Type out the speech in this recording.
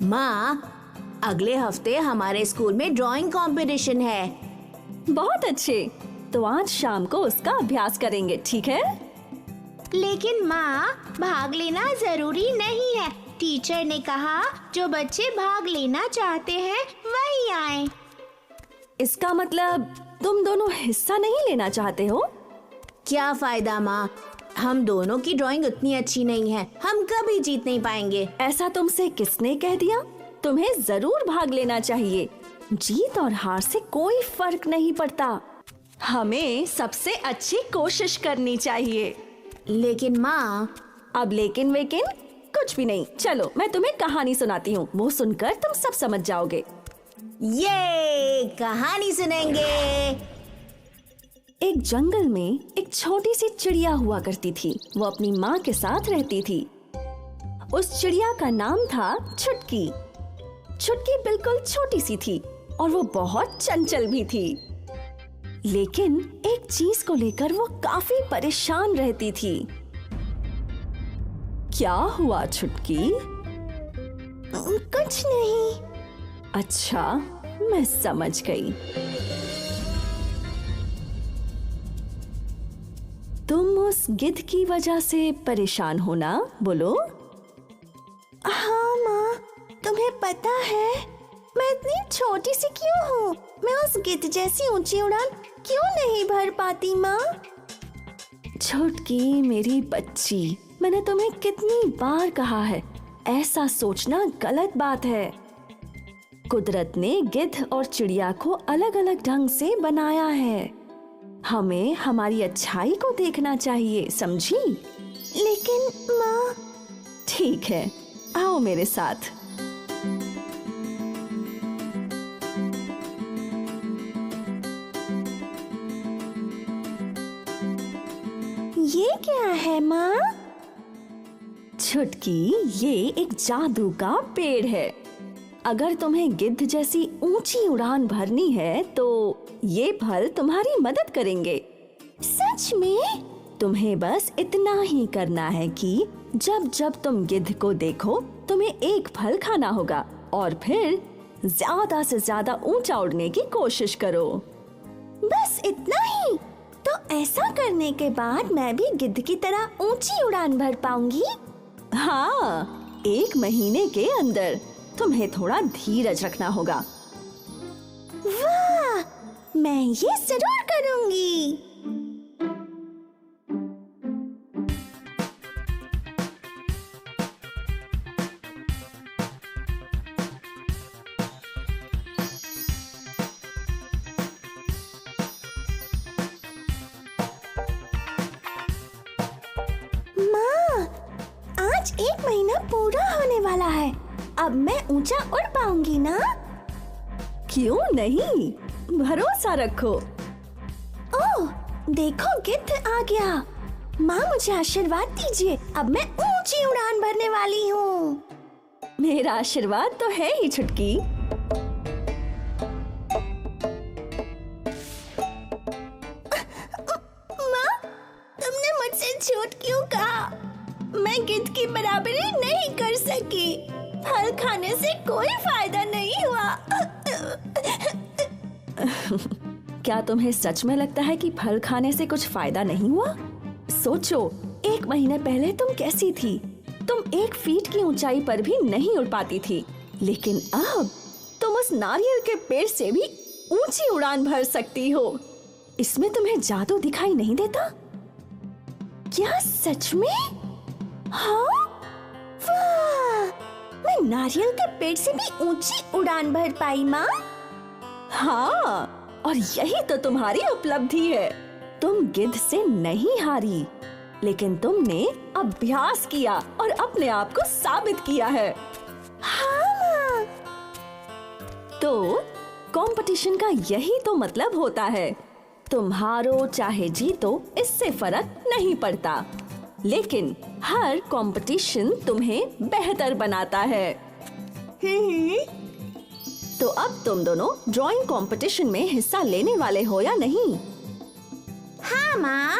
माँ, अगले हफ्ते हमारे स्कूल में ड्राइंग कंपटीशन है। बहुत अच्छे, तो आज शाम को उसका अभ्यास करेंगे, ठीक है? लेकिन माँ, भाग लेना जरूरी नहीं है। टीचर ने कहा जो बच्चे भाग लेना चाहते हैं वही आए। इसका मतलब तुम दोनों हिस्सा नहीं लेना चाहते हो? क्या फायदा माँ, हम दोनों की ड्राइंग उतनी अच्छी नहीं है, हम कभी जीत नहीं पाएंगे। ऐसा तुमसे किसने कह दिया? तुम्हें जरूर भाग लेना चाहिए। जीत और हार से कोई फर्क नहीं पड़ता। हमें सबसे अच्छी कोशिश करनी चाहिए। लेकिन माँ। अब लेकिन वेकिन कुछ भी नहीं। चलो मैं तुम्हें कहानी सुनाती हूँ, वो सुनकर तुम सब समझ जाओगे। ये कहानी सुनेंगे। एक जंगल में एक छोटी सी चिड़िया हुआ करती थी। वो अपनी माँ के साथ रहती थी। उस चिड़िया का नाम था छुटकी। छुटकी बिल्कुल छोटी सी थी और वो बहुत चंचल भी थी। लेकिन एक चीज को लेकर वो काफी परेशान रहती थी। क्या हुआ छुटकी? कुछ नहीं। अच्छा, मैं समझ गई। तुम उस गिद्ध की वजह से परेशान हो ना? बोलो। हाँ माँ, तुम्हें पता है मैं इतनी छोटी सी क्यों हूँ? मैं उस गिद्ध जैसी ऊंची उड़ान क्यों नहीं भर पाती माँ? छुटकी मेरी बच्ची, मैंने तुम्हें कितनी बार कहा है, ऐसा सोचना गलत बात है। कुदरत ने गिद्ध और चिड़िया को अलग अलग ढंग से बनाया है। हमें हमारी अच्छाई को देखना चाहिए, समझी? लेकिन माँ। ठीक है, आओ मेरे साथ। ये क्या है माँ? छुटकी, ये एक जादू का पेड़ है। अगर तुम्हें गिद्ध जैसी ऊंची उड़ान भरनी है तो ये फल तुम्हारी मदद करेंगे। सच में? तुम्हें बस इतना ही करना है कि जब जब तुम गिद्ध को देखो तुम्हें एक फल खाना होगा और फिर ज्यादा से ज्यादा ऊंचा उड़ने की कोशिश करो। बस इतना ही? तो ऐसा करने के बाद मैं भी गिद्ध की तरह ऊंची उड़ान भर पाऊंगी? हाँ, 1 महीने के अंदर। तुम्हें थोड़ा धीरज रखना होगा। वाह, मैं ये जरूर करूंगी। माँ, आज 1 महीना पूरा होने वाला है। अब मैं ऊंचा उड़ पाऊंगी ना? क्यों नहीं, भरोसा रखो। ओह, देखो गिद्ध आ गया। माँ, मुझे आशीर्वाद दीजिए, अब मैं ऊंची उड़ान भरने वाली हूँ। मेरा आशीर्वाद तो है ही छुटकी। माँ, तुमने मुझसे झूठ क्यों कहा? मैं गिद्ध की बराबरी नहीं कर सकी। फल खाने से कोई फायदा नहीं हुआ। क्या तुम्हें सच में लगता है कि फल खाने से कुछ फायदा नहीं हुआ? सोचो, 1 महीने पहले तुम कैसी थी? तुम 1 फीट की ऊंचाई पर भी नहीं उड़ पाती थी, लेकिन अब तुम उस नारियल के पेड़ से भी ऊंची उड़ान भर सकती हो। इसमें तुम्हें जादू दिखाई नहीं देता? क्या सच में? हाँ, वाह, मैं नारियल के पेड़ से भी ऊंची उड़ान भर पाई माँ। हाँ, और यही तो तुम्हारी उपलब्धि है। तुम गिद्ध से नहीं हारी, लेकिन तुमने अभ्यास किया और अपने आप को साबित किया है। हाँ माँ। तो कंपटीशन का यही तो मतलब होता है। तुम हारो चाहे जीतो, इससे फर्क नहीं पड़ता, लेकिन हर कंपटीशन तुम्हें बेहतर बनाता है। तो अब तुम दोनों ड्राइंग कंपटीशन में हिस्सा लेने वाले हो या नहीं? हाँ माँ।